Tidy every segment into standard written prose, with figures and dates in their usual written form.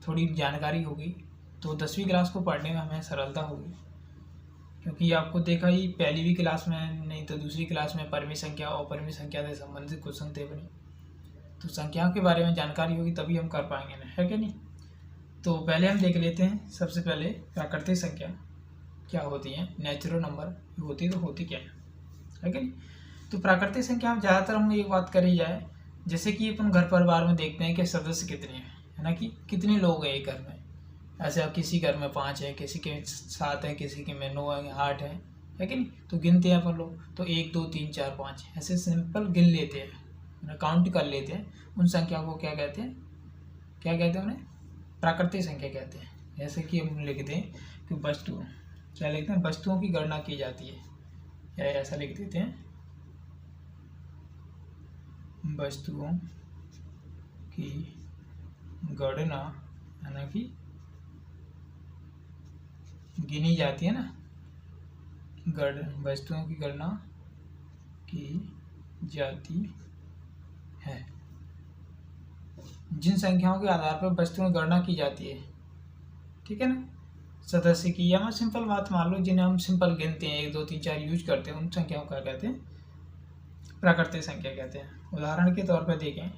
थोड़ी जानकारी होगी तो 10वीं क्लास को पढ़ने में हमें सरलता होगी, क्योंकि आपको देखा ही पहली भी क्लास में नहीं तो दूसरी क्लास में परिमेय संख्या और अपरिमेय संख्या से संबंधित क्वेश्चन थे बने, तो संख्याओं के बारे में जानकारी होगी तभी हम कर पाएंगे ना, है कि नहीं। तो पहले हम देख लेते हैं, सबसे पहले प्राकृतिक संख्या क्या होती है, नेचुरल नंबर होती तो होती क्या है कि नहीं। तो प्राकृतिक संख्या में ज़्यादातर हम एक बात करी जाए, जैसे कि अपन घर परिवार में देखते हैं कि सदस्य कितने हैं, है ना, कि कितने लोग हैं एक घर में। ऐसे अब किसी घर में 5 है, किसी के 7 है, किसी के में 9 है, 8 है कि नहीं। तो गिनते हैं अपन लोग, तो 1 2 3 4 5 ऐसे सिंपल गिन लेते हैं, काउंट कर लेते हैं। उन संख्या को क्या कहते हैं, क्या कहते हैं उन्हें, प्राकृतिक संख्या कहते हैं। जैसे कि हम लिखते हैं कि वस्तु, क्या लिखते हैं, वस्तुओं की गणना की जाती है, या ऐसा लिख देते हैं, वस्तुओं की गणना, है ना, कि गिनी जाती है ना, वस्तुओं की गणना की जाती है। जिन संख्याओं के आधार पर वस्तुओं की गणना की जाती है, ठीक है ना, सदस्य की, या मैं सिंपल बात मान लो जिन्हें हम सिंपल गिनते हैं 1 2 3 4 यूज करते हैं, उन संख्याओं का कहते हैं प्राकृतिक संख्या कहते हैं। उदाहरण के तौर पर देखें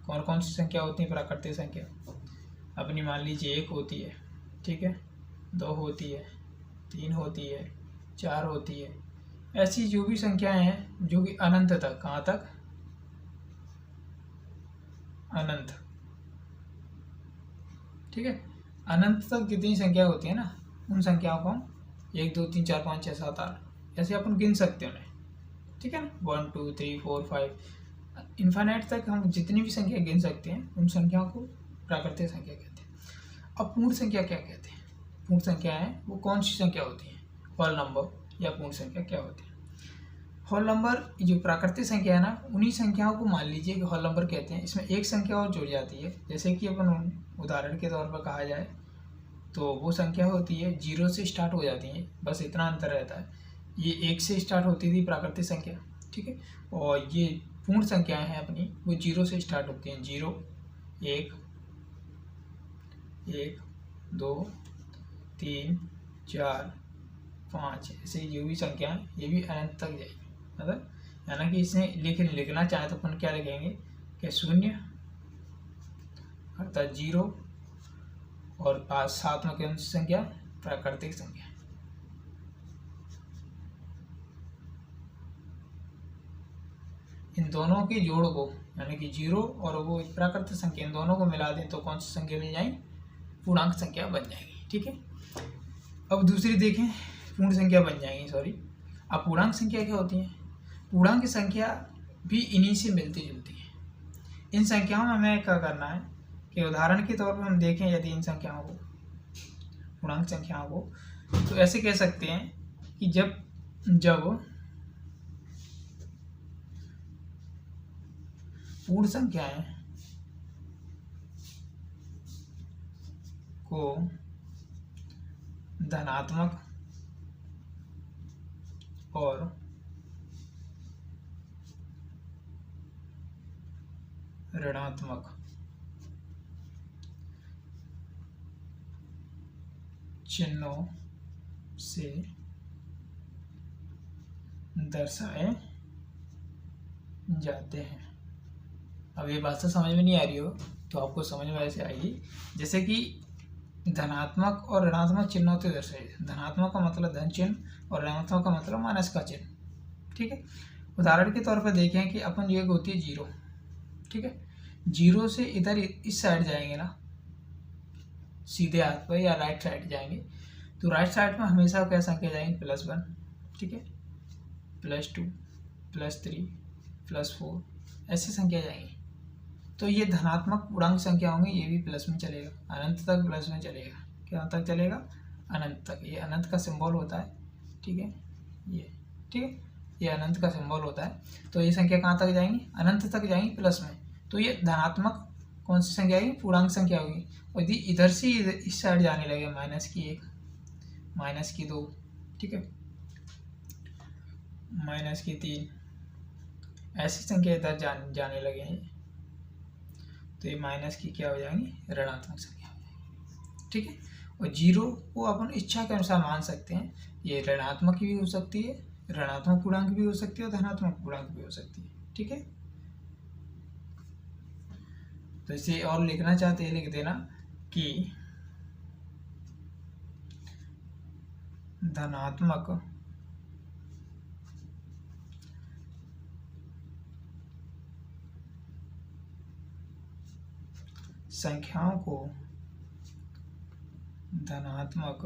कौन कौन सी संख्या होती है प्राकृतिक संख्या। अपनी मान लीजिए 1 होती है, ठीक है, 2 होती है, 3 होती है, 4 होती है। ऐसी जो भी संख्याएं हैं जो कि अनंत तक, कहाँ तक, अनंत, ठीक है, अनंत तक जितनी संख्या होती है ना, उन संख्याओं को हम 1 2 3 4 5 6 7 8 ऐसे अपन गिन सकते हैं उन्हें, ठीक है ना, 1 2 3 4 5 इन्फाइनाइट तक हम जितनी भी संख्या गिन सकते हैं, उन संख्याओं को प्राकृतिक संख्या कहते हैं। अब पूर्ण संख्या क्या कहते हैं, पूर्ण संख्या है वो कौन सी संख्या होती है, होल नंबर या पूर्ण संख्या क्या होती है। होल नंबर जो प्राकृतिक संख्या है ना, उन्हीं संख्याओं को मान लीजिए कि होल नंबर कहते हैं। इसमें एक संख्या और जुड़ जाती है, जैसे कि अपन उदाहरण के तौर पर कहा जाए तो वो संख्या होती है 0 से स्टार्ट हो जाती है, बस इतना अंतर रहता है। ये 1 से स्टार्ट होती थी प्राकृतिक संख्या, ठीक है, और ये पूर्ण संख्याएं हैं अपनी, वो 0 से स्टार्ट होती हैं। 0 1 1 2 3 4 5 ऐसे जो भी संख्याएं, ये भी अनंत तक जाएगी। मतलब यानी कि इसमें लिखना चाहे तो अपन क्या लिखेंगे कि 0 अर्थात 0 और 5 साथ में कौन सी संख्या, प्राकृतिक संख्या। इन दोनों के जोड़ को, यानी कि 0 और वो प्राकृतिक संख्या, इन दोनों को मिला दें तो कौन सी संख्या मिल जाएगी, पूर्णांक संख्या बन जाएगी, ठीक है। अब दूसरी देखें, पूर्ण संख्या बन जाएंगी, सॉरी। अब पूर्णांक संख्या क्या होती है, पूर्णांक संख्या भी इन्हीं से मिलती जुलती है। इन संख्याओं में हमें क्या करना है कि उदाहरण के तौर पर हम देखें, यदि इन संख्याओं को, पूर्णांक संख्याओं को, तो ऐसे कह सकते हैं कि जब पूर्ण संख्याएं को धनात्मक और ऋणात्मक चिन्हों से दर्शाए जाते हैं। अब ये बात तो समझ में नहीं आ रही हो तो आपको समझ में ऐसे आएगी, जैसे कि धनात्मक और ऋणात्मक चिन्हों से दर्शाए। धनात्मक का मतलब धन चिन्ह और ऋणात्मक का मतलब माइनस का चिन्ह, ठीक है। उदाहरण के तौर पर देखें कि अपन ये होती है 0, ठीक है, 0 से इधर इस साइड जाएंगे ना, सीधे हाथ पर या राइट साइड जाएंगे, तो राइट साइड में हमेशा क्या संख्या जाएंगी, +1, ठीक है, +2 +3 +4 ऐसी संख्या जाएंगी। तो ये धनात्मक पूर्णांक संख्या होंगे, ये भी प्लस में चलेगा, अनंत तक प्लस में चलेगा। क्या तक चलेगा, अनंत तक। ये अनंत का सिंबल होता है, ठीक है, ये, ठीक है, ये अनंत का सिंबल होता है। तो ये संख्या कहाँ तक जाएंगी, अनंत तक जाएंगी प्लस में। तो ये धनात्मक कौन सी संख्या आएगी, पूर्णांक संख्या होगी। और यदि इधर से इस साइड जाने लगे, -1 -2, ठीक है, -3 ऐसी संख्या इधर जाने लगे हैं, तो ये माइनस की क्या हो जाएंगी, ऋणात्मक संख्या हो जाएगी। ठीक है। और जीरो को अपन इच्छा के अनुसार मान सकते हैं, ये ऋणात्मक भी हो सकती है, ऋणात्मक पूर्णांक भी हो सकती है और धनात्मक पूर्णांक भी हो सकती है, ठीक है। तो इसे और लिखना चाहते हैं लिख देना कि धनात्मक संख्याओं को धनात्मक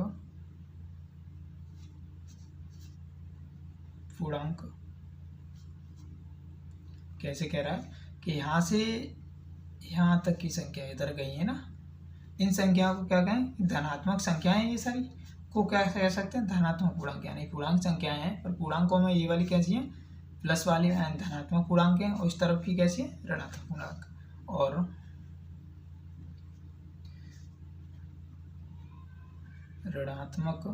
पूर्णांक कैसे कह रहा है कि यहाँ से यहाँ तक की संख्या इधर गई है ना, इन संख्याओं को क्या कहें, धनात्मक संख्याएं ये सारी को क्या कह सकते हैं, धनात्मक पूर्णांक, यानी पूर्णांक संख्याएं हैं, पर पूर्णांकों में ये वाली कैसी है, प्लस वाली धनात्मक पूर्णांक है, और इस तरफ की कैसी है, ऋणात्मक पूर्णांक। और ऋणात्मक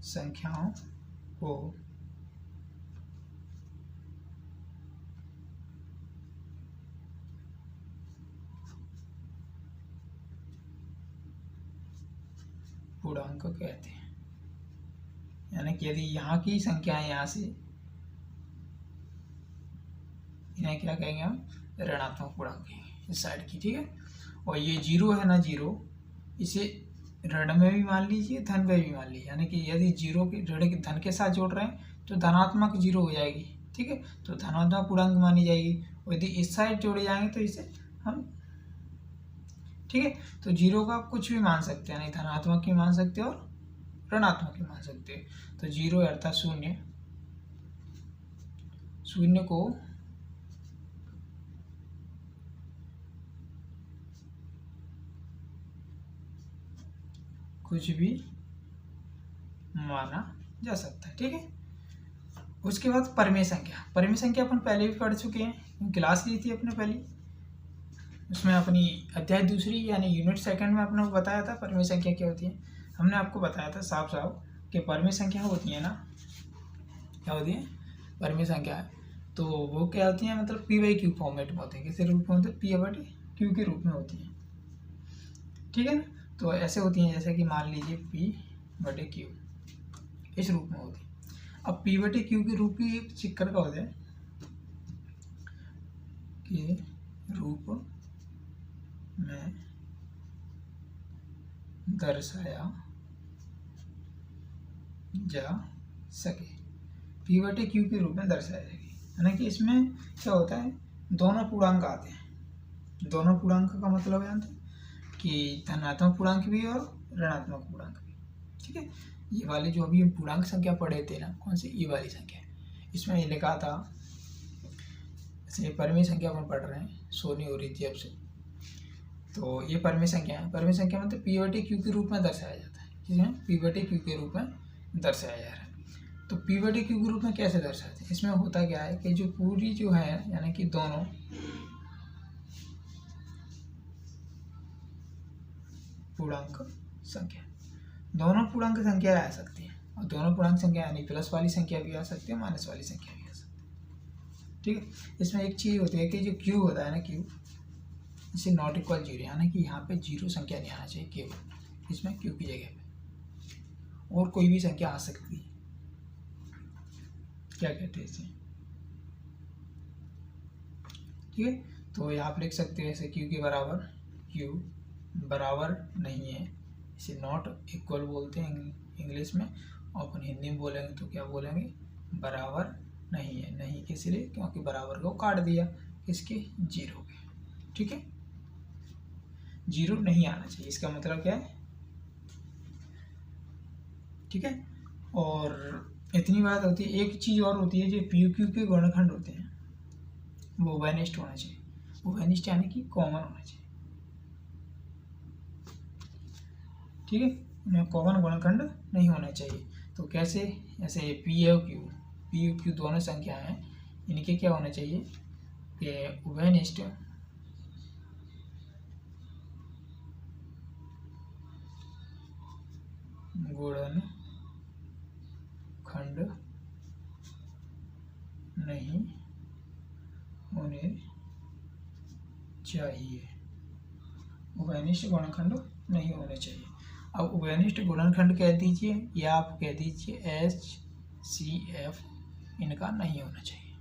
संख्याओं को पूर्णांक कहते हैं। यानी कि यदि यहाँ की संख्याएं यहाँ से, इन्हें क्या कहेंगे हम, ऋणात्मक पूर्णांक इस साइड की, ठीक है। और ये जीरो है ना, जीरो इसे ऋण में भी मान लीजिए, धन में भी मान लीजिए, यानी कि यदि जीरो के ऋण के धन के साथ जोड़ रहे हैं तो धनात्मक जीरो हो जाएगी, ठीक है, तो धनात्मक पूर्णांक मानी जाएगी। और यदि इस साइड जोड़े जाएंगे तो इसे हम, ठीक है, तो जीरो का कुछ भी मान सकते हैं, यानी धनात्मक भी मान सकते हैं और ऋणात्मक भी मान सकते हैं। तो जीरो अर्थात शून्य, शून्य को कुछ भी माना जा सकता है, ठीक है। उसके बाद परिमेय संख्या, परिमेय संख्या अपन पहले भी पढ़ चुके हैं, क्लास ली थी अपने पहली, उसमें अपनी अध्याय दूसरी यानी यूनिट सेकंड में अपने को बताया था परिमेय संख्या क्या होती है। हमने आपको बताया था साफ साफ कि परिमेय संख्या होती है ना, क्या होती है, परिमेय संख्या है तो वो क्या होती है, मतलब पी बाई क्यू फॉर्मेट में होते हैं, किस रूप में होते हैं, पी बटे क्यू के रूप में होती है, ठीक है ना। तो ऐसे होती हैं, जैसे कि मान लीजिए पी बटे क्यू इस रूप में होती है। अब पी बटे क्यू के रूप की एक चिक्कर का होता है कि रूप में दर्शाया जा सके, पी बटे क्यू के रूप में दर्शाया जाएगी, यानी कि इसमें क्या होता है, दोनों पूर्णांक आते हैं। दोनों पूर्णांक का मतलब जानते हैं कि धनात्मक पूर्णांक भी और ऋणात्मक पूर्णांक भी, ठीक है। ये वाले जो अभी हम पूर्णांक संख्या पढ़े थे ना, कौन सी, ये वाली संख्या, इसमें ये लिखा था, जैसे परिमेय संख्या अपन पढ़ रहे हैं, सोनी हो रही थी अब से, तो ये परिमेय संख्या है, परिमेय संख्या मतलब पी बटे क्यू के रूप में दर्शाया जाता है, ठीक है, पी बटे क्यू के रूप में दर्शाया जा रहा है। तो पी बटे क्यू के रूप में कैसे दर्शाते हैं, इसमें होता क्या है कि जो पूरी जो है, यानी कि दोनों पूर्णांक संख्या, दोनों पूर्णांक संख्या आ सकती है, और दोनों पूर्णांक संख्या यानी प्लस वाली संख्या भी आ सकती है, माइनस वाली संख्या भी आ सकती है, ठीक है। इसमें एक चीज़ होती है कि जो क्यू होता है ना, क्यू इसे नॉट इक्वल जीरो, यानी कि यहाँ पे जीरो संख्या नहीं आना चाहिए केवल, इसमें क्यू की जगह पे और कोई भी संख्या आ सकती है, क्या कहते हैं इसे, ठीक है। तो यहाँ आप लिख सकते हैं ऐसे, क्यू के बराबर, क्यू बराबर नहीं है, इसे नॉट इक्वल बोलते हैं इंग्लिश में, और अपन हिंदी में बोलेंगे तो क्या बोलेंगे, बराबर नहीं है, नहीं किस लिए, क्योंकि बराबर को काट दिया इसके जीरो के, ठीक है, जीरो नहीं आना चाहिए, इसका मतलब क्या है, ठीक है। और इतनी बात होती है, एक चीज़ और होती है, जो पी क्यू के गुणनखंड होते हैं वो वेनिस्ट होना चाहिए, वो वेनिस्ट यानी कि कॉमन होना चाहिए, ठीक है, इनमें कॉमन गुणनखंड नहीं होना चाहिए। तो कैसे, ऐसे पी और क्यू, पी और क्यू दोनों संख्या हैं, इनके क्या होना चाहिए कि वेनिस्ट गुणनखंड नहीं होने चाहिए, उभयनिष्ठ गुणनखंड नहीं होने चाहिए। अब उभयनिष्ठ गुणनखंड कह दीजिए या आप कह दीजिए HCF, इनका नहीं होना चाहिए।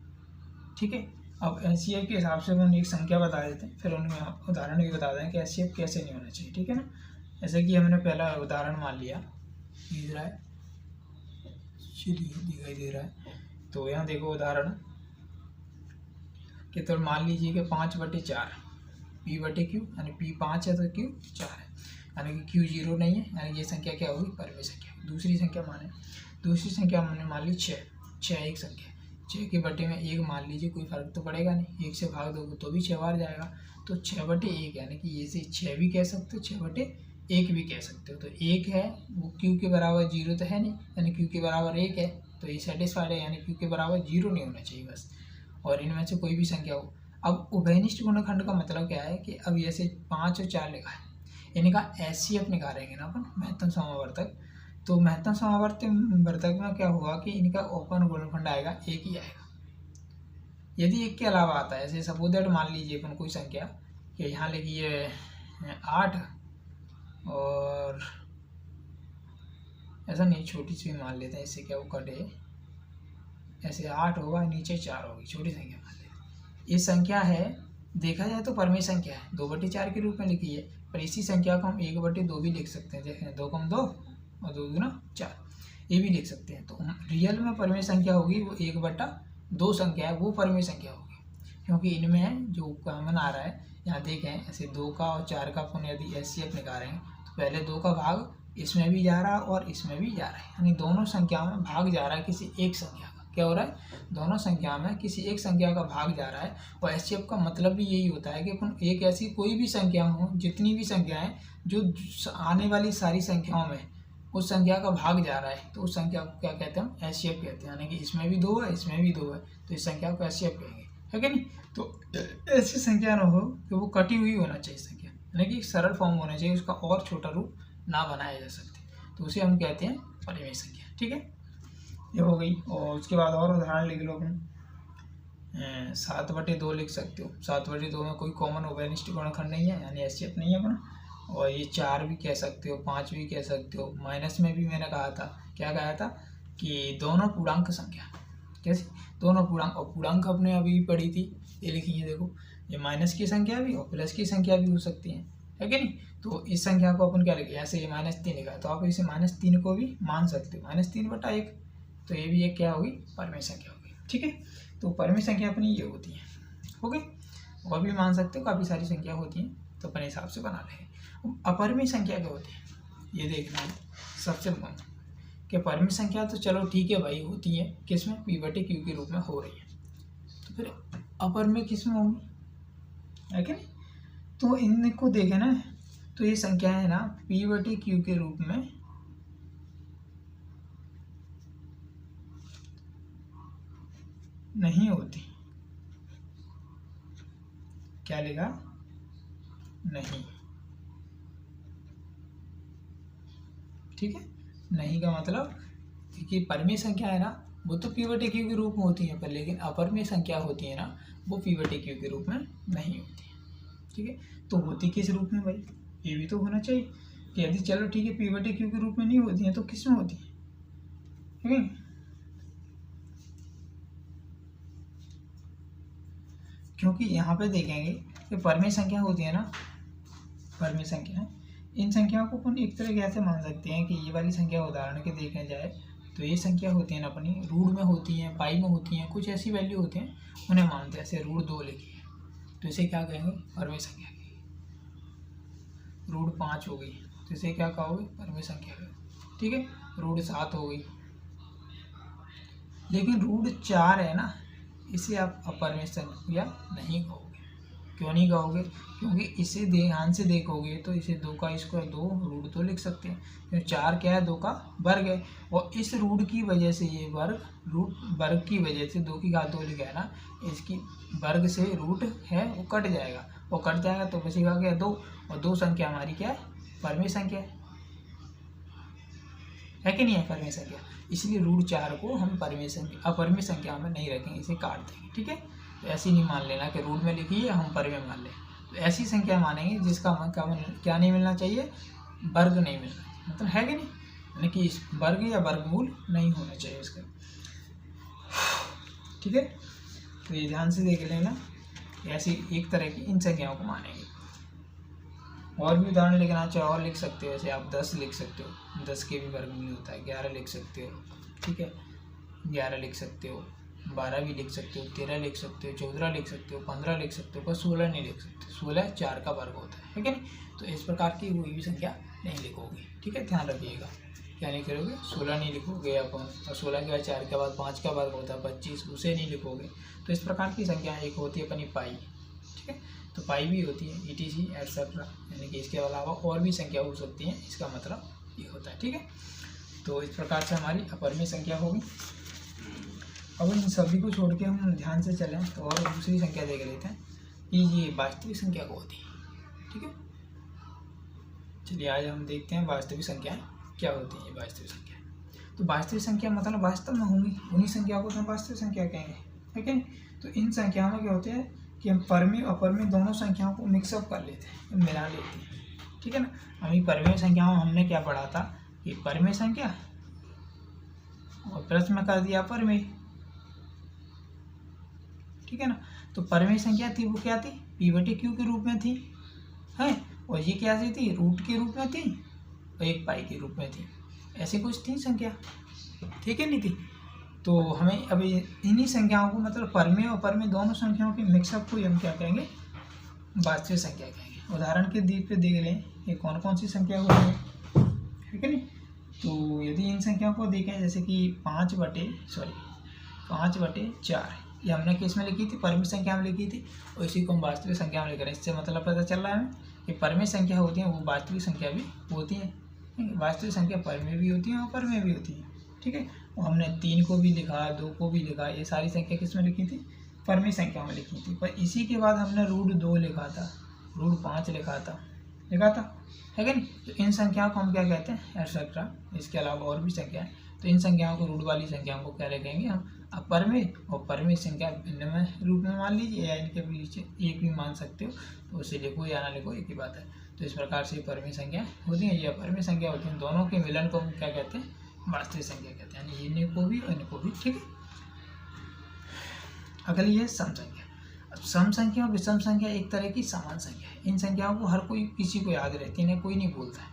ठीक है, अब HCF के हिसाब से हम एक संख्या बता देते हैं, फिर उनमें उदाहरण भी बता दें कि HCF कैसे नहीं होना चाहिए। ठीक है ना, जैसे कि हमने पहला उदाहरण मान लिया, दिख रहा है, चलिए दिखाई दे रहा है, तो यहाँ देखो उदाहरण कि तो मान लीजिए कि 5/4 P/Q, यानी P 5 है तो Q 4 है, यानी कि Q 0 नहीं है, यानी ये संख्या क्या होगी, परिमेय संख्या। दूसरी संख्या माने, दूसरी संख्या हमने मान ली 6 एक संख्या, 6 के बटे में 1 मान लीजिए, कोई फर्क तो पड़ेगा नहीं, 1 से भाग दोगे तो भी 6 बार जाएगा, तो 6/1, यानी कि ये से 6 भी कह सकते हो, 6/1 भी कह सकते हो। तो 1 है वो Q के बराबर 0 तो है नहीं, यानी Q के बराबर 1 है, तो ये सेटिस्फाइड है, यानी Q के बराबर 0 नहीं होना चाहिए बस, और इनमें से कोई भी संख्या हो। अब उभयनिष्ठ गुणनखंड का मतलब क्या है कि अब जैसे 5 और 4 लिखा है, इनका HCF निकालेंगे ना अपन, महत्तम समावर्तक, तो महत्तम समावर्तक में क्या होगा कि इनका ओपन गुणनखंड आएगा, एक ही आएगा। यदि एक के अलावा आता है, जैसे सपोज दैट मान लीजिए अपन कोई संख्या कि यहाँ लिखिए 8, और ऐसा नहीं, छोटी सी मान लेते हैं, इससे क्या वो कटे, ऐसे 8 होगा, नीचे 4 होगी, छोटी संख्या मान लेते हैं। ये संख्या है, देखा जाए तो परिमेय संख्या है, 2/4 के रूप में लिखी है, पर इसी संख्या को हम 1/2 भी लिख सकते हैं, देखें 2 कम 2 और 2 दूना 4, ये भी लिख सकते हैं। तो रियल में परिमेय संख्या होगी वो 1/2 संख्या है, वो परिमेय संख्या होगी, क्योंकि इनमें जो कॉमन आ रहा है, यहाँ देखें ऐसे 2 का और 4 का अपन यदि HCF निकालेंगे तो पहले 2 का भाग इसमें भी जा रहा है और इसमें भी जा रहा है, यानी दोनों संख्या में भाग जा रहा है किसी एक संख्या का, क्या हो रहा है, दोनों संख्या में किसी एक संख्या का भाग जा रहा है। और HCF का मतलब भी यही होता है कि अपन एक ऐसी कोई भी संख्या हो, जितनी भी संख्याएं जो आने वाली सारी संख्याओं में उस संख्या का भाग जा रहा है, तो उस संख्या को क्या कहते हैं, हम HCF कहते हैं, यानी कि इसमें भी 2 है, इसमें भी 2 है, तो इस संख्या को HCF कहेंगे, है कि नहीं। तो ऐसी संख्या ना हो कि वो कटी हुई होना चाहिए संख्या, यानी कि सरल फॉर्म होना चाहिए, उसका और छोटा रूप ना बनाया जा सकते, तो उसे हम कहते हैं परिमेय संख्या। ठीक है, ये हो गई। और उसके बाद और उदाहरण लिख लो अपन, 7/2 लिख सकते हो, 7/2 में कोई कॉमन उभयनिष्ठ गुणनखंड नहीं है, यानी HCF नहीं है अपना। और ये 4 भी कह सकते हो, 5 भी कह सकते हो। माइनस में भी मैंने कहा था, क्या कहा था कि दोनों पूर्णांक संख्या, कैसे, दोनों पूर्णांक, और पूर्णांक अपने अभी पढ़ी थी, ये लिखी है देखो, ये माइनस की संख्या भी और प्लस की संख्या भी हो सकती है कि नहीं। तो इस संख्या को अपन क्या लिखे, ऐसे ये -3 लिखा है, तो आप इसे -3 को भी मान सकते हो, -3/1, तो ये भी एक क्या होगी, परिमेय संख्या होगी। ठीक है, तो परिमेय संख्या अपनी ये होती है, हो गई। और भी मान सकते हो, काफ़ी सारी संख्या होती हैं, तो अपने हिसाब से बना लेंगे। अपरिमेय संख्या क्या होती है, ये देखना है सबसे महत्वपूर्ण, कि परिमेय संख्या तो चलो ठीक है भाई, होती है किसमें, P/Q के रूप में हो रही है, तो फिर अपरिमेय किसमें होंगी, है कि नहीं। तो इनको देखें ना, तो ये संख्या है ना P/Q के रूप में नहीं होती, क्या लिखा, नहीं, ठीक है। नहीं का मतलब कि परिमेय संख्या है ना, वो तो P/Q के रूप में होती है, पर लेकिन अपरिमेय संख्या होती है ना, वो P/Q के रूप में नहीं होती है। ठीक है, तो होती किस रूप में भाई, ये भी तो होना चाहिए कि यदि चलो ठीक है P/Q के रूप में नहीं होती है, तो किस में होती है, ठीक है। क्योंकि यहाँ पे देखेंगे कि परिमेय संख्या होती है ना, परिमेय संख्या है, इन संख्याओं को अपन एक तरह कैसे मान सकते हैं कि ये वाली संख्या उदाहरण के देखने जाए तो ये संख्या होती है ना अपनी, रूट में होती हैं, पाई में होती हैं, कुछ ऐसी वैल्यू होती हैं, उन्हें मानते हैं। ऐसे √2 लिखी है, तो इसे क्या कहेंगे, परिमेय संख्या की। √5 हो गई, तो इसे क्या कहोगे, परिमेय संख्या का। ठीक है, √7 हो गई, लेकिन √4 है ना, इसे आप अपरिमेय संख्या नहीं कहोगे। क्यों नहीं कहोगे, क्योंकि इसे ध्यान से देखोगे तो इसे 2 का स्क्वायर 2 √2 लिख सकते हैं, क्योंकि 4 क्या है, 2 का वर्ग है, और इस रूट की वजह से ये वर्ग की वजह से 2 की घात 2 लिखा है ना, इसकी वर्ग से रूट है वो कट जाएगा, वो कट जाएगा तो बचेगा क्या, 2, और 2 संख्या हमारी क्या है, परिमेय संख्या है कि नहीं है, परिमेय संख्या। इसलिए √4 को हम अपरिमेय संख्या में नहीं रखेंगे, इसे काट देंगे। ठीक है, तो ऐसी नहीं मान लेना कि रूट में लिखी है हम परिमेय मान लें। तो ऐसी संख्या मानेंगे जिसका क्या नहीं मिलना चाहिए, वर्ग नहीं मिलना चाहिए, मतलब है कि नहीं, यानी कि वर्ग या वर्गमूल नहीं होना चाहिए इसका। ठीक है, तो ये ध्यान से देख लेना, ऐसी एक तरह की इन संख्याओं को मानेंगे। और भी उदाहरण लिखना चाहे और लिख सकते हो, जैसे आप 10 लिख सकते हो, 10 के भी वर्गमूल होता है। 11 लिख सकते हो, ठीक है, 11 लिख सकते हो, 12 भी लिख सकते हो, 13 लिख सकते हो, 14 लिख सकते हो, 15 लिख सकते हो, पर 16 नहीं लिख सकते। 16 4 का वर्ग होता है, ठीक है नहीं। तो इस प्रकार की कोई भी संख्या नहीं लिखोगे, ठीक है, ध्यान रखिएगा। क्या नहीं करोगे, 16 नहीं लिखोगे अपन, और 16 के बाद 4 के बाद 5 का वर्ग होता है 25, उसे नहीं लिखोगे। तो इस प्रकार की संख्या एक होती है अपनी पाई, ठीक है, तो पाई भी होती है, ETC एटसेट्रा, यानी कि इसके अलावा और भी संख्या हो सकती है, इसका मतलब ये होता है, ठीक है। तो इस प्रकार से हमारी अपरिमेय संख्या होगी। अब इन सभी को छोड़ के हम ध्यान से चलें तो और दूसरी संख्या देख लेते हैं कि ये वास्तविक संख्या को होती है, ठीक है। चलिए आज हम देखते हैं वास्तविक संख्याएं क्या होती हैं। ये वास्तविक संख्या, तो वास्तविक संख्या मतलब वास्तव में होंगी, उन्हीं संख्याओं को हम वास्तविक संख्या कहेंगे, ठीक है। तो इन संख्याओं में क्या होते हैं कि हम परिमेय और अपरिमेय दोनों संख्याओं को मिक्सअप कर लेते हैं, मिला लेते हैं, ठीक है ना। अभी परिमेय संख्याओं में हमने क्या पढ़ा था कि परिमेय संख्या और प्लस में कर दिया अपरिमेय, ठीक है ना। तो परिमेय संख्या थी वो क्या थी, P/Q के रूप में थी, है, और ये क्या सी थी, रूट के रूप में थी और एक पाई के रूप में थी, ऐसे कुछ थी संख्या, ठीक है नहीं थी। तो हमें अभी इन्हीं संख्याओं को मतलब परिमेय और अपरिमेय दोनों संख्याओं के मिक्सअप को हम क्या कहेंगे, वास्तविक संख्या कहेंगे। उदाहरण के दीप पे देख लें ये कौन कौन सी संख्या होती है, ठीक है नहीं। तो यदि इन संख्याओं को देखें जैसे कि 5/4 ये हमने किस में लिखी थी, परिमेय संख्या में लिखी थी, और इसी को हम वास्तविक संख्या में लिख रहे हैं। इससे मतलब पता चल रहा है हमें कि परिमेय संख्या होती है वो वास्तविक संख्या भी होती है, वास्तविक संख्या परिमेय भी होती है और अपरिमेय भी होती है, ठीक है। और हमने 3 को भी लिखा, 2 को भी लिखा, ये सारी संख्या किस में लिखी थी, परिमेय संख्या में लिखी थी। पर इसी के बाद हमने √2 लिखा था, √5 लिखा था, है कि नहीं। तो इन संख्याओं को हम क्या कहते हैं, एटसेट्रा। इसके अलावा और भी संख्या है, तो इन संख्याओं को रूट वाली संख्याओं को क्या लिखेंगे हम, अपरिमेय और परिमेय संख्या भिन्न में रूप में मान लीजिए, या इनके बीच एक भी मान सकते हो, तो उसे लिखो या ना लिखो एक ही बात है। तो इस प्रकार से परिमेय संख्या होती है, ये अपरिमेय संख्या होती है। दोनों के मिलन को हम क्या कहते हैं, वास्तविक संख्या कहते हैं, यानी इनको भी और इनको भी, ठीक है। अगली है सम संख्या। अब सम संख्या और विषम संख्या एक तरह की समान संख्या है। इन संख्याओं को हर कोई किसी को याद रहती है, इन्हें कोई नहीं बोलता है,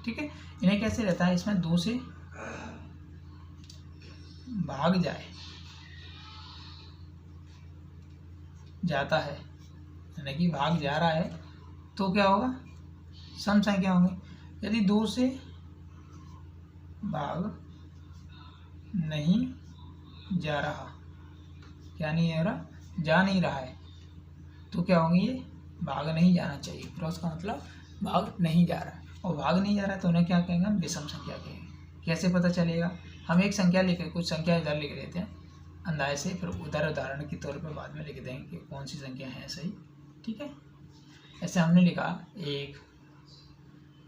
ठीक है। इन्हें कैसे रहता है, इसमें 2 से भाग जाता है, यानी कि भाग जा रहा है तो क्या होगा, सम संख्या होंगी। यदि 2 से भाग नहीं जा रहा, क्या नहीं हो रहा, जा नहीं रहा है, तो क्या होंगे, ये भाग नहीं जाना चाहिए, क्रॉस का मतलब भाग नहीं जा रहा है, और भाग नहीं जा रहा है तो उन्हें क्या कहेंगे, हम विषम संख्या कहेंगे। कैसे पता चलेगा, हम एक संख्या लिखे, कुछ संख्या इधर लिख लेते हैं अंदाजे से, फिर उधर उदाहरण के तौर पे बाद में लिख देंगे कि कौन सी संख्या है सही, ठीक है। ऐसे हमने लिखा 1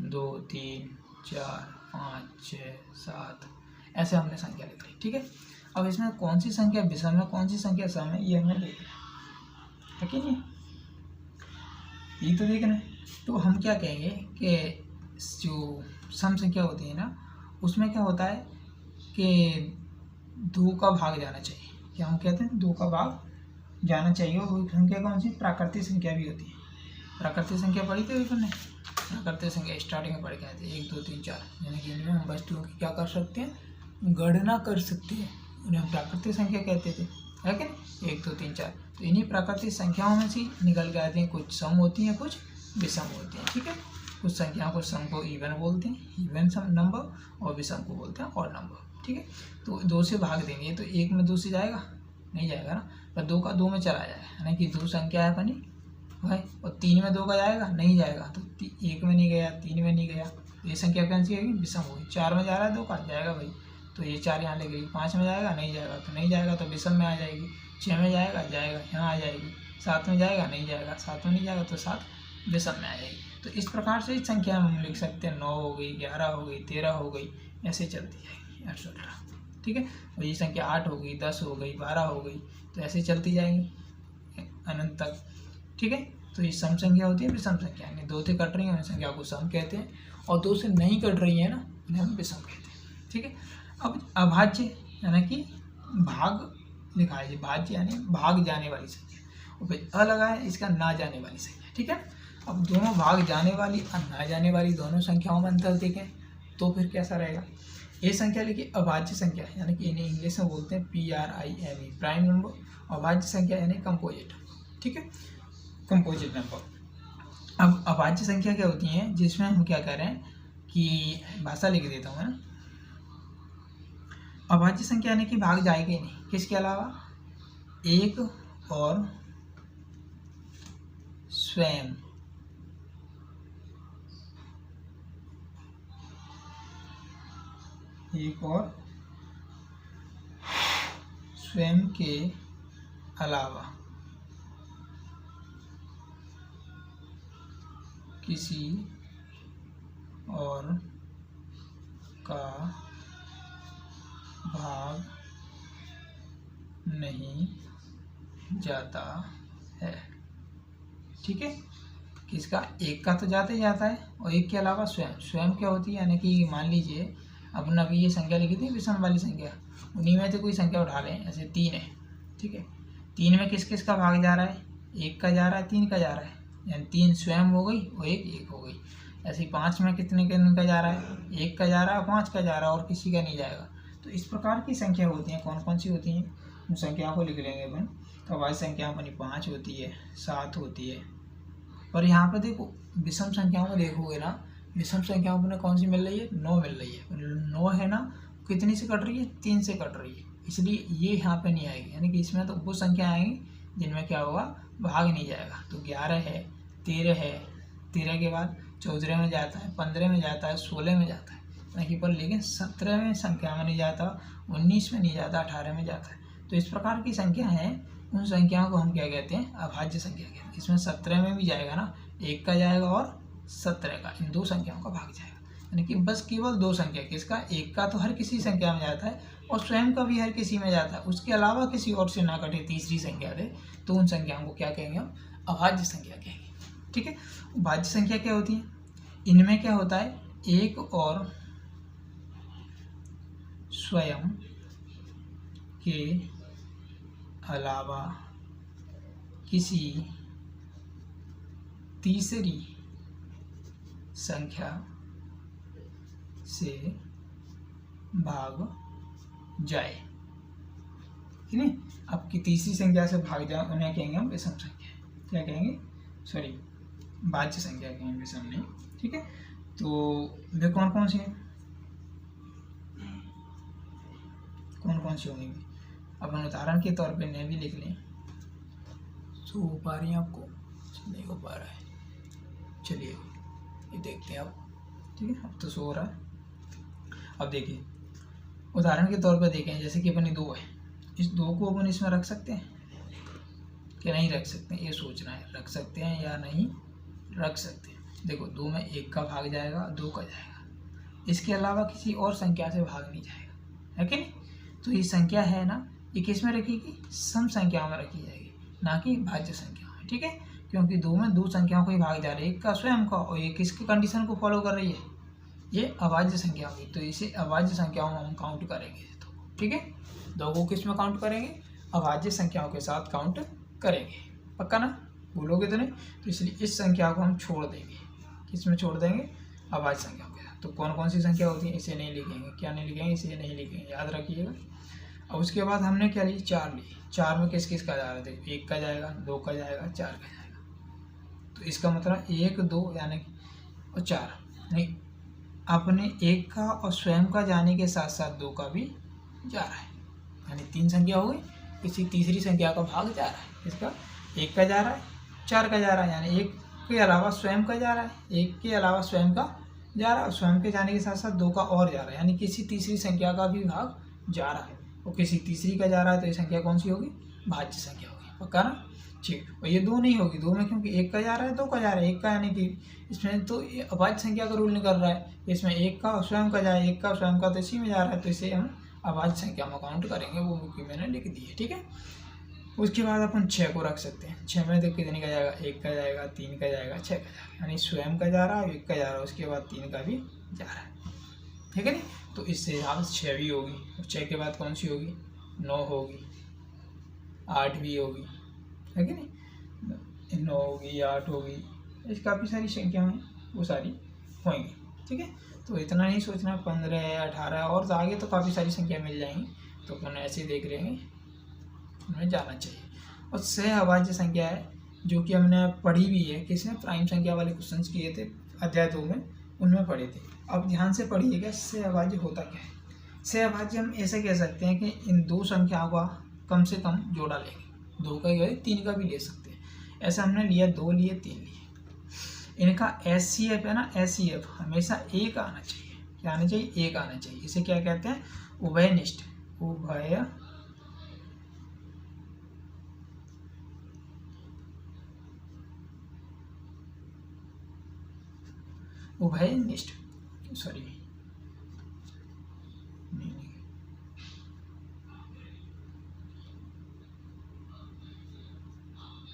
2 3 4 5 6 7, ऐसे हमने संख्या लिख ली, ठीक है। अब इसमें कौन सी संख्या विषम है, कौन सी संख्या सम है, ये हमें देखना है कि नहीं, ये तो देखना है। तो हम क्या कहेंगे कि जो सम संख्या होती है ना, उसमें क्या होता है कि 2 का भाग जाना चाहिए, क्या हम कहते हैं 2 का भाग जाना चाहिए। और वो संख्या कौन सी, प्राकृतिक संख्या भी होती है। प्राकृतिक संख्या पढ़ी थी हमने, प्राकृतिक संख्या स्टार्टिंग में पढ़ के आए थे, 1 2 3 4, यानी कि इनमें हम वस्तुओं की क्या कर सकते हैं, गणना कर सकते हैं, उन्हें हम प्राकृतिक संख्या कहते थे, है कि नहीं, 1 2 3 4। तो इन्हीं प्राकृतिक संख्याओं में से निकल के आते हैं, कुछ सम होती हैं, कुछ विषम होती हैं, ठीक है। कुछ संख्याओं को सम को इवन बोलते हैं, इवन सम नंबर, और विषम को बोलते हैं ऑड नंबर, ठीक है। तो 2 से भाग देंगे तो 1 में 2 से जाएगा, नहीं जाएगा ना, पर 2 का 2 में चला जाएगा, यानी कि 2 संख्या है अपनी भाई, और 3 में 2 का जाएगा, नहीं जाएगा, तो 1 में नहीं गया, 3 में नहीं गया, तो ये संख्या कौन सी होगी, विषम होगी। 4 में जा रहा है 2 का, जाएगा भाई, तो ये 4 यहाँ ले गई। 5 में जाएगा, नहीं जाएगा, तो नहीं जाएगा, तो विषम में आ जाएगी। 6 में जाएगा, जाएगा, यहाँ आ जाएगी। 7 में जाएगा, नहीं जाएगा, 7 में नहीं जाएगा, तो 7 विषम में आ जाएगी। तो इस प्रकार से इस संख्या हम लिख सकते हैं, 9 हो गई, 11 हो गई, 13 हो गई, ऐसे चलती जाएगी, एटसेट्रा, ठीक है। और ये संख्या 8 हो गई, 10 हो गई, 12 हो गई, तो ऐसे चलती जाएंगी। अनंत तक। ठीक है, तो ये सम संख्या होती है विषम संख्या, यानी दो से कट रही है उन संख्या को सम कहते हैं, और दो से नहीं कट रही है ना उन्हें हम विषम कहते हैं। ठीक है, अब अभाज्य यानी कि भाग लिखा है, भाज्य यानी भाग जाने वाली संख्या, और फिर अ लगा है, इसका ना जाने वाली संख्या। ठीक है, अब दोनों भाग जाने वाली और ना जाने वाली दोनों संख्याओं में अंतर देखें तो फिर कैसा रहेगा। ये संख्या लिखिए अभाज्य संख्या, यानी कि इन्हें इंग्लिश में बोलते हैं PRIME, प्राइम नंबर। अभाज्य संख्या यानी कंपोजिट। ठीक है, कंपोजिट नंबर। अब अभाज्य संख्या क्या होती है, जिसमें हम क्या कह रहे हैं कि भाषा लिख देता हूँ ना। अभाज्य संख्या यानी कि भाग जाएगी नहीं, किसके अलावा, एक और स्वयं, एक और स्वयं के अलावा किसी और का भाग नहीं जाता है। ठीक है, किसका, एक का तो जाता ही जाता है, और एक के अलावा स्वयं। स्वयं क्या होती है, यानी कि मान लीजिए अपन अभी ये संख्या लिखी थी विषम वाली संख्या, उन्हीं में से कोई संख्या उठा लें, ऐसे 3 है। ठीक है, 3 में किस किस का भाग जा रहा है, एक का जा रहा है, 3 का जा रहा है, यानी 3 स्वयं हो गई और एक हो गई। ऐसे 5 में कितने का जा रहा है, एक का जा रहा है, 5 का जा रहा है, और किसी का नहीं जाएगा। तो इस प्रकार की संख्या होती हैं, कौन कौन सी होती हैं, उन संख्याओं को लिख लेंगे अपन। तो अभाज्य संख्या अपनी 5 होती है, 7 होती है। और यहाँ पर देखो विषम संख्याओं में देखोगे ना, विषम संख्याओं में कौन सी मिल रही है, 9 मिल रही है। 9 है ना, कितनी से कट रही है, 3 से कट रही है, इसलिए ये यहाँ पे नहीं आएगी। यानी कि इसमें तो वो संख्या आएंगी जिनमें क्या होगा, भाग नहीं जाएगा। तो 11 है, 13 है, 13 के बाद 14 में जाता है, 15 में जाता है, 16 में जाता है, नहीं पर लेकिन 17 में संख्या में नहीं जाता, 19 में नहीं जाता, 18 में जाता है। तो इस प्रकार की संख्या है, उन संख्याओं को हम क्या कहते हैं, अभाज्य संख्या कहते हैं। इसमें 17 में भी जाएगा ना, एक का जाएगा और 17 का, इन दो संख्याओं का भाग जाएगा। यानी कि बस केवल दो संख्या, किसका, एक का तो हर किसी संख्या में जाता है और स्वयं का भी हर किसी में जाता है, उसके अलावा किसी और से ना कटे तीसरी संख्या दे, तो उन संख्याओं को क्या कहेंगे हम, अभाज्य संख्या कहेंगे। ठीक है, भाज्य संख्या क्या होती है, इनमें क्या होता है, एक और स्वयं के अलावा किसी तीसरी संख्या से भाग जाए। ठीक है, अब की तीसरी संख्या से भाग जाए उन्हें कहेंगे हम विषम संख्या, क्या कहेंगे, सॉरी भाज्य संख्या कहेंगे, विषम नहीं। ठीक है, तो वे कौन कौन सी हैं, कौन कौन सी होंगी, अपन उदाहरण के तौर पे ने भी लिख लें। तो हो पा रही है आपको, नहीं हो पा रहा है, चलिए ये देखते हैं अब। ठीक है, अब तो सो रहा है। अब देखिए उदाहरण के तौर पे देखें, जैसे कि अपनी 2 है, इस 2 को अपन इसमें रख सकते हैं क्या, नहीं रख सकते, ये सोचना है, रख सकते हैं या नहीं रख सकते हैं। देखो 2 में 1 का भाग जाएगा, 2 का जाएगा, इसके अलावा किसी और संख्या से भाग नहीं जाएगा, है कि नहीं। तो ये संख्या है ना, ये किस में रखेगी, सम संख्याओं में रखी जाएगी, ना कि भाज्य संख्या में। ठीक है, क्योंकि 2 में 2 संख्याओं को ही भाग जा रहा है, एक का स्वयं का, और ये किसकी कंडीशन को फॉलो कर रही है, ये अभाज्य संख्या होगी। तो इसे अभाज्य संख्याओं में हम काउंट करेंगे। तो ठीक है, 2 को किस में काउंट करेंगे, अभाज्य संख्याओं के साथ काउंट करेंगे, पक्का ना, भूलोगे तो नहीं। तो इसलिए इस संख्या को हम छोड़ देंगे, किस में छोड़ देंगे, अभाज्य संख्याओं के साथ। तो कौन कौन सी संख्या होती है, इसे नहीं लिखेंगे, क्या नहीं लिखेंगे, इसे नहीं लिखेंगे, याद रखिएगा। अब उसके बाद हमने क्या ली, 4 ली, 4 में किस किस का जा रहा है, देखो 1 का जाएगा, 2 का जाएगा, 4 का जाएगा। तो इसका मतलब 1 2 यानी और 4 नहीं, अपने 1 का और स्वयं का जाने के साथ साथ 2 का भी जा रहा है, यानी 3 संख्या हो गई, किसी तीसरी संख्या का भाग जा रहा है, इसका 1 का जा रहा है, 4 का जा रहा है, यानी 1 के अलावा स्वयं का जा रहा है, 1 के अलावा स्वयं का जा रहा है, और स्वयं के जाने के साथ साथ 2 का और जा रहा है, यानी किसी तीसरी संख्या का भी भाग जा रहा है, और किसी तीसरी का जा रहा है। तो ये संख्या कौन सी होगी, भाज्य संख्या होगी, पक्का ना। ठीक, और ये 2 नहीं होगी, 2 में क्योंकि 1 का जा रहा है, 2 का जा रहा है, 1 का यानी कि इसमें तो ये अभाज्य संख्या का रूल निकल रहा है, इसमें 1 का स्वयं का जाए, 1 का स्वयं का तो इसी में जा रहा है, तो इसे हम अभाज्य संख्या में काउंट करेंगे, वो भी मैंने लिख दी है। ठीक है, उसके बाद अपन 6 को रख सकते हैं। 6 में देख कितने का जाएगा, 1 का जाएगा, 3 का जाएगा, 6 का जाएगा, यानी स्वयं का जा रहा है, 1 का जा रहा है, उसके बाद 3 का भी जा रहा है, ठीक है नहीं। तो इससे हिसाब से 6 भी होगी, और 6 के बाद कौन सी होगी, 9 होगी, 8 भी होगी, है कि नहीं, 9 होगी, 8 होगी, ऐसी काफ़ी सारी संख्याएँ हैं वो सारी होंगी, ठीक है। तो इतना नहीं सोचना 15 है, 18 और आगे तो काफ़ी सारी संख्या मिल जाएंगी, तो अपन ऐसे देख लेंगे, हमें जाना चाहिए। और सहअभाज्य संख्या है जो कि हमने पढ़ी भी है, किसने प्राइम संख्या वाले क्वेश्चंस किए थे अध्याय 2 में, उनमें पढ़े थे। अब ध्यान से पढ़िएगा सहअभाज्य होता क्या है। सहअभाज्य हम ऐसे कह सकते हैं कि इन दो संख्याओं का कम से कम जोड़ा लेंगे, 2 का ही 3 का भी ले सकते हैं। ऐसा हमने लिया, 2 लिए, 3 लिए, इनका SCF है ना, SCF हमेशा 1 आना चाहिए। क्या आना चाहिए, 1 आना चाहिए। इसे क्या कहते हैं, उभयनिष्ठ, उभयनिष्ठ, सॉरी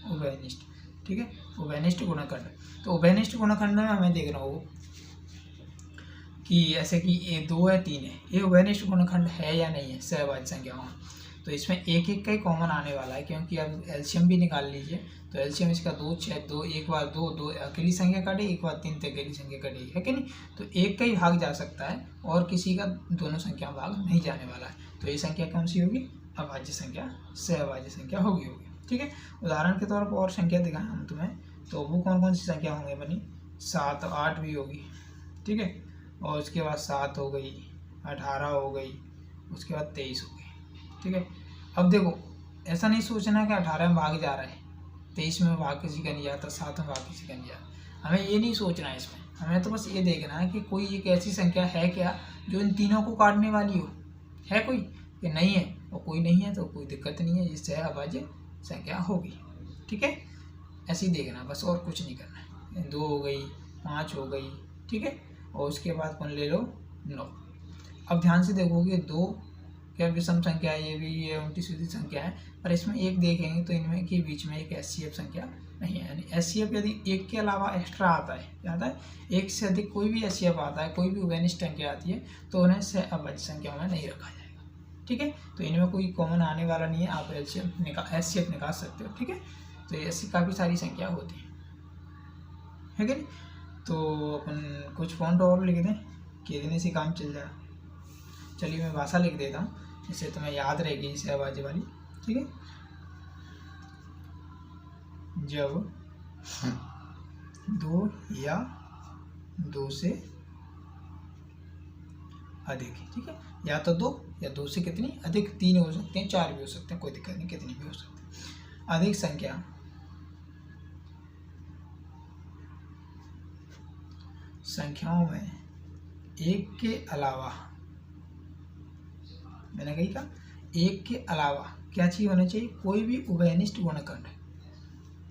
उभयनिष्ठ, ठीक है, उभयनिष्ठ गुणनखंड। तो उभयनिष्ठ गुणनखंड में हमें देखना हो कि ऐसे कि ये 2 है, 3 है, ये उभयनिष्ठ गुणनखंड है या नहीं है सहअभाज्य संख्याओं में। तो इसमें एक एक का ही कॉमन आने वाला है, क्योंकि अब एलसीएम भी निकाल लीजिए। तो एलसीएम इसका 2, 6, 2, एक बार 2, 2 अकेली संख्या काटे, एक बार 3 अकेली संख्या कटेगी, है कि नहीं। तो एक का ही भाग जा सकता है और किसी का दोनों संख्या भाग नहीं जाने वाला है। तो ये संख्या कौन सी होगी, अभाज्य संख्या, सहअभाज्य संख्या होगी, ठीक है। उदाहरण के तौर पर और संख्या दिखाएं हम तुम्हें, तो वो कौन कौन सी संख्या होंगे बनी, 7, 8 भी होगी, ठीक है, और उसके बाद 7 हो गई, 18 हो गई, उसके बाद 23 हो गई, ठीक है। अब देखो ऐसा नहीं सोचना कि 18 में भाग जा रहा है, 23 में भाग किसी का नहीं जाता, 7 में भाग किसी का नहीं जाता, हमें ये नहीं सोचना है इसमें। हमें तो बस ये देखना है कि कोई एक ऐसी संख्या है क्या जो इन तीनों को काटने वाली हो, है कोई कि नहीं है, और कोई नहीं है तो कोई दिक्कत नहीं है, जिससे अभाज्य संख्या होगी, ठीक है। ऐसे ही देखना बस, और कुछ नहीं करना है। 2 हो गई, 5 हो गई, ठीक है, और उसके बाद कौन ले लो, 9। अब ध्यान से देखोगे 2 क्या विषम संख्या है, ये भी ये उल्टी सीधी संख्या है, पर इसमें एक देखेंगे तो इनमें के बीच में एक SCF संख्या नहीं है। यानी SCF यदि एक के अलावा एक्स्ट्रा आता है, क्या आता है, एक से अधिक कोई भी SCF आता है, कोई भी उभयनिष्ठ संख्या आती है, तो उन्हें सहअभाज्य संख्या में नहीं रखा जाएगा, ठीक है। तो इनमें कोई कॉमन आने वाला नहीं है, आप SCF निकाल सकते हो, ठीक है। तो ऐसी काफ़ी सारी संख्या होती है कि नहीं। तो अपन कुछ फॉन्ट और लिख दें, कितने से काम चल जाए। चलिए मैं भाषा लिख देता हूँ, इससे तुम्हें याद रहेगी सहअभाज्य वाली, ठीक है। जब 2 या 2 से अधिक, ठीक है, या तो 2 या 2 से कितनी अधिक, 3 हो सकते हैं, 4 भी हो सकते हैं, कोई दिक्कत नहीं, कितनी भी हो सकते हैं। अधिक संख्याओं में एक के अलावा, मैंने कही था एक के अलावा क्या चीज होना चाहिए, कोई भी उभयनिष्ठ गुणनखंड,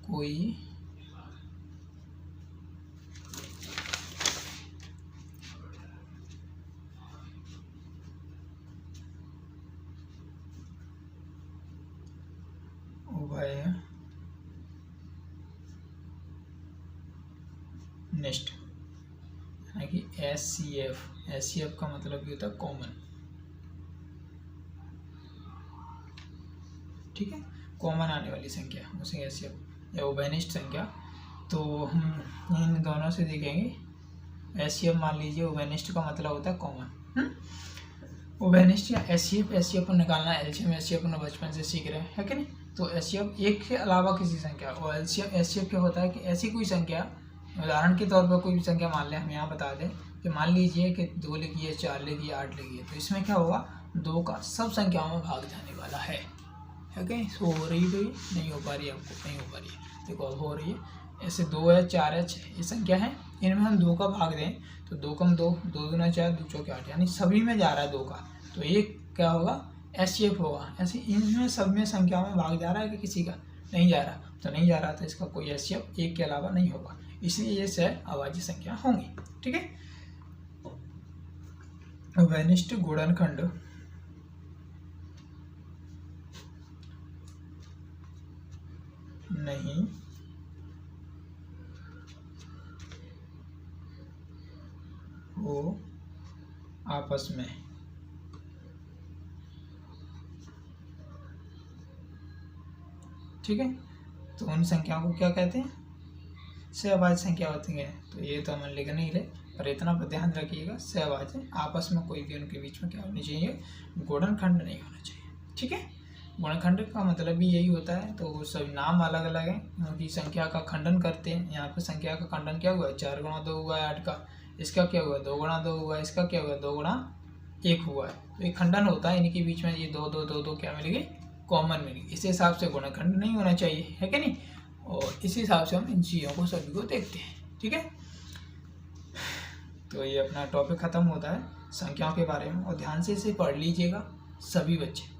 कोई उभयनिष्ठ, यानी कि SCF का मतलब ये होता है कॉमन, ठीक है, कॉमन आने वाली संख्या उसे SCF या उभयनिष्ठ संख्या। तो हम इन दोनों से देखेंगे। SCF मान लीजिए, उभयनिष्ठ का मतलब होता है कॉमन, उभयनिष्ठ या SCF को निकालना, LCM SCF को बचपन से सीख रहे हैं, है कि नहीं। तो SCF एक के अलावा किसी संख्या, और SCF क्या होता है कि ऐसी कोई संख्या, उदाहरण के तौर पर कोई भी संख्या मान लें, हम यहाँ बता दें कि मान लीजिए कि 2 लिखिए, 4 लिखिए, 8 लिखिए, तो इसमें क्या होगा, 2 का सब संख्याओं में भाग जाने वाला है कि सो हो रही, तो नहीं हो पा रही है, आपको नहीं हो पा रही है, देखो अब हो रही है। ऐसे 2 है, 4 है, 6 ये संख्या है, इनमें हम 2 का भाग दें तो 2 कम 2, 2 दूना 4, 2 चौके 8, यानी सभी में जा रहा है 2 का, तो एक क्या होगा, SCF होगा। ऐसे इनमें सब में संख्या में भाग जा रहा है कि किसी का नहीं जा रहा, तो नहीं जा रहा, तो इसका कोई SCF एक के अलावा नहीं होगा, इसलिए ये सहअभाज्य संख्या होंगी, ठीक है। उभयनिष्ठ गुणनखंड नहीं हो आपस में। ठीक है, तो उन संख्याओं को क्या कहते हैं? सहभाज्य संख्या होती है। तो ये तो हम लिख नहीं रहे, पर इतना पर ध्यान रखिएगा, सहभाज्य आपस में कोई भी उनके बीच में क्या होनी चाहिए? गुणनखंड नहीं होना चाहिए। ठीक है, गुणनखंड का मतलब भी यही होता है। तो सब नाम अलग अलग हैं, क्योंकि संख्या का खंडन करते हैं। यहाँ पे संख्या का खंडन क्या हुआ? 4 गुणा 2 हुआ है 8 का, इसका क्या हुआ? 2 गुणा 2 हुआ है, इसका क्या हुआ? 2 गुणा 1 हुआ है। तो एक खंडन होता है इनके बीच में, ये 2 2 2 2 क्या मिलेगी? कॉमन मिलेगी। इस हिसाब से गुणनखंड नहीं होना चाहिए, है कि नहीं? और इसी हिसाब से हम इन चीज़ों को सभी को देखते हैं। ठीक है, तो ये अपना टॉपिक ख़त्म होता है संख्याओं के बारे में, और ध्यान से इसे पढ़ लीजिएगा सभी बच्चे।